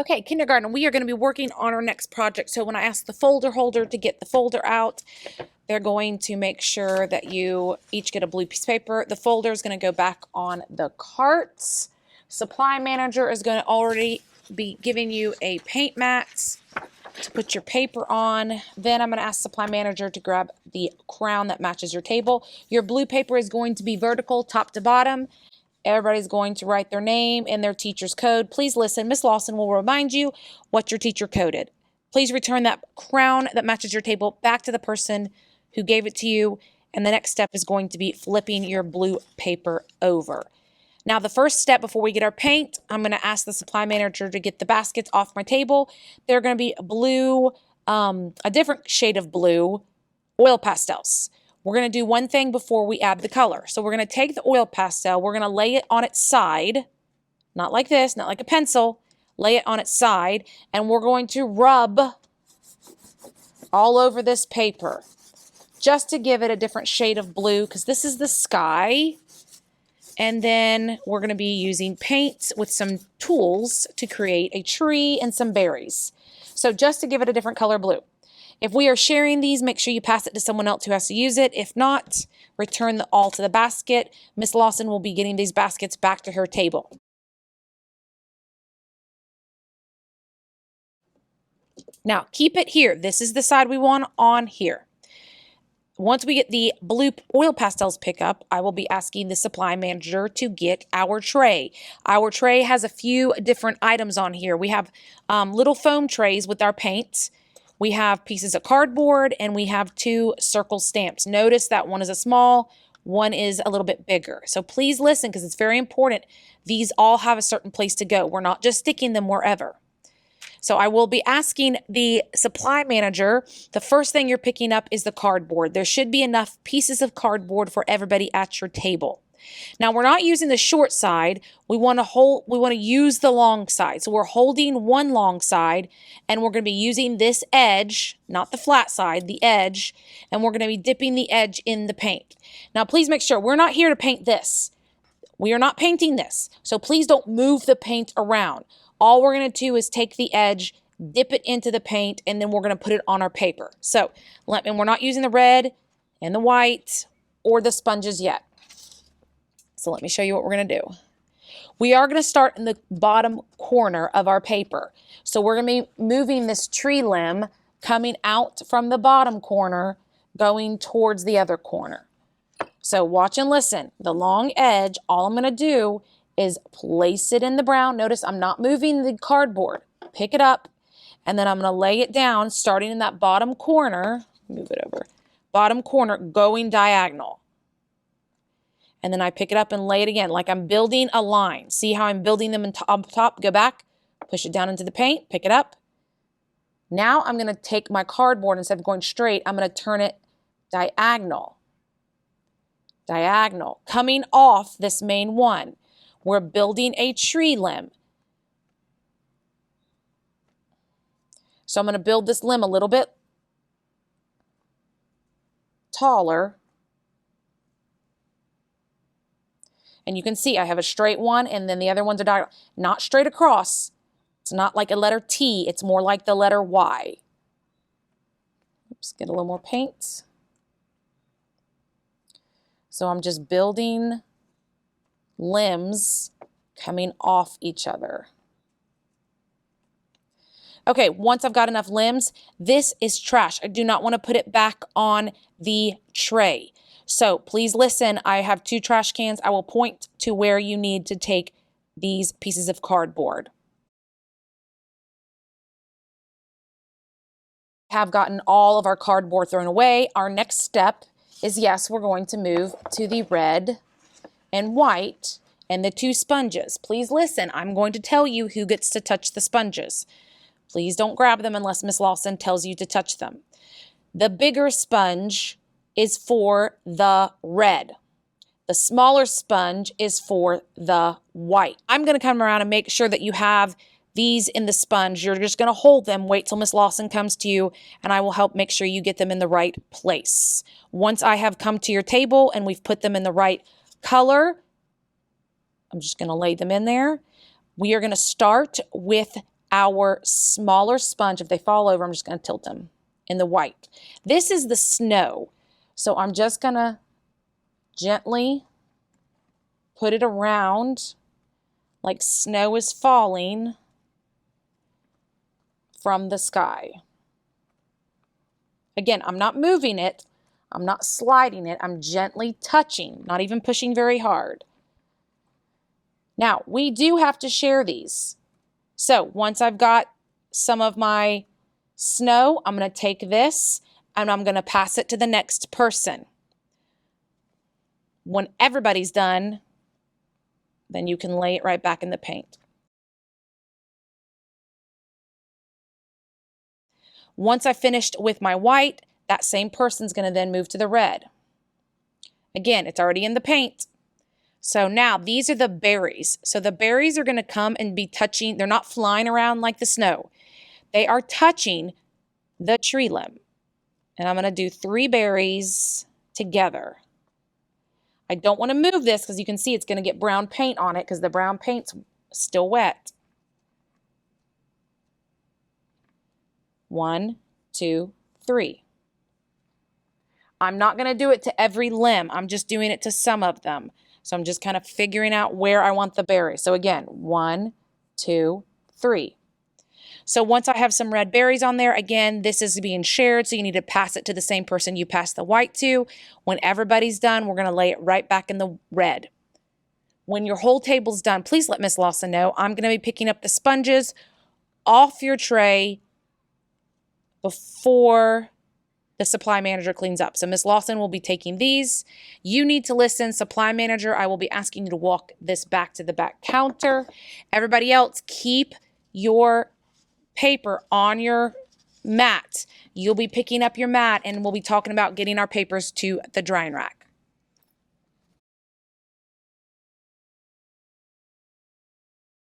Okay, kindergarten, we are going to be working on our next project. So when I ask the folder holder to get the folder out, they're going to make sure that you each get a blue piece of paper. The folder is going to go back on the carts. Supply manager is going to already be giving you a paint mat to put your paper on. Then I'm going to ask supply manager to grab the crown that matches your table. Your blue paper is going to be vertical, top to bottom. Everybody's going to write their name and their teacher's code. Please listen. Miss Lawson will remind you what your teacher coded. Please return that crown that matches your table back to the person who gave it to you. And the next step is going to be flipping your blue paper over. Now, the first step before we get our paint, I'm going to ask the supply manager to get the baskets off my table. They're going to be blue, a different shade of blue, oil pastels. We're going to do one thing before we add the color. So we're going to take the oil pastel, we're going to lay it on its side, not like this, not like a pencil, lay it on its side, and we're going to rub all over this paper just to give it a different shade of blue, because this is the sky. And then we're going to be using paint with some tools to create a tree and some berries. So just to give it a different color blue. If we are sharing these, make sure you pass it to someone else who has to use it. If not, return all to the basket. Miss Lawson will be getting these baskets back to her table. Now, keep it here. This is the side we want on here. Once we get the blue oil pastels pick up, I will be asking the supply manager to get our tray. Our tray has a few different items on here. We have little foam trays with our paint. We have pieces of cardboard, and we have 2 circle stamps. Notice that one is a small, one is a little bit bigger. So please listen, because it's very important. These all have a certain place to go. We're not just sticking them wherever. So I will be asking the supply manager, the first thing you're picking up is the cardboard. There should be enough pieces of cardboard for everybody at your table. Now, we're not using the short side. We want to use the long side. So we're holding one long side, and we're going to be using this edge, not the flat side, the edge, and we're going to be dipping the edge in the paint. Now, please make sure we're not here to paint this. We are not painting this. So please don't move the paint around. All we're going to do is take the edge, dip it into the paint, and then we're going to put it on our paper. So, and we're not using the red and the white or the sponges yet. So let me show you what we're going to do. We are going to start in the bottom corner of our paper. So we're going to be moving this tree limb coming out from the bottom corner, going towards the other corner. So watch and listen. The long edge, all I'm going to do is place it in the brown. Notice I'm not moving the cardboard. Pick it up, and then I'm going to lay it down, starting in that bottom corner. Move it over. Bottom corner, going diagonal. And then I pick it up and lay it again, like I'm building a line. See how I'm building them on top? Go back, push it down into the paint, pick it up. Now I'm going to take my cardboard, instead of going straight, I'm going to turn it diagonal. Diagonal, coming off this main one. We're building a tree limb. So I'm going to build this limb a little bit taller. And you can see I have a straight one, and then the other ones are diagonal. Not straight across. It's not like a letter T. It's more like the letter Y. Oops, get a little more paint. So I'm just building limbs coming off each other. Okay, once I've got enough limbs, this is trash. I do not want to put it back on the tray. So please listen, I have 2 trash cans. I will point to where you need to take these pieces of cardboard. Have gotten all of our cardboard thrown away. Our next step is, yes, we're going to move to the red and white and the 2 sponges. Please listen, I'm going to tell you who gets to touch the sponges. Please don't grab them unless Miss Lawson tells you to touch them. The bigger sponge is for the red. The smaller sponge is for the white. I'm going to come around and make sure that you have these in the sponge. You're just going to hold them, wait till Miss Lawson comes to you, and I will help make sure you get them in the right place. Once I have come to your table and we've put them in the right color, I'm just going to lay them in there. We are going to start with our smaller sponge. If they fall over, I'm just going to tilt them in the white. This is the snow. So I'm just going to gently put it around like snow is falling from the sky. Again, I'm not moving it. I'm not sliding it. I'm gently touching, not even pushing very hard. Now, we do have to share these. So once I've got some of my snow, I'm going to take this and I'm going to pass it to the next person. When everybody's done, then you can lay it right back in the paint. Once I've finished with my white, that same person's going to then move to the red. Again, it's already in the paint. So now these are the berries. So the berries are going to come and be touching. They're not flying around like the snow. They are touching the tree limb. And I'm going to do 3 berries together. I don't want to move this because you can see it's going to get brown paint on it because the brown paint's still wet. 1, 2, 3. I'm not going to do it to every limb. I'm just doing it to some of them. So I'm just kind of figuring out where I want the berry. So again, 1, 2, 3. So once I have some red berries on there, again, this is being shared, so you need to pass it to the same person you passed the white to. When everybody's done, we're going to lay it right back in the red. When your whole table's done, please let Miss Lawson know. I'm going to be picking up the sponges off your tray before the supply manager cleans up. So Miss Lawson will be taking these. You need to listen. Supply manager, I will be asking you to walk this back to the back counter. Everybody else, keep your paper on your mat. You'll be picking up your mat and we'll be talking about getting our papers to the drying rack.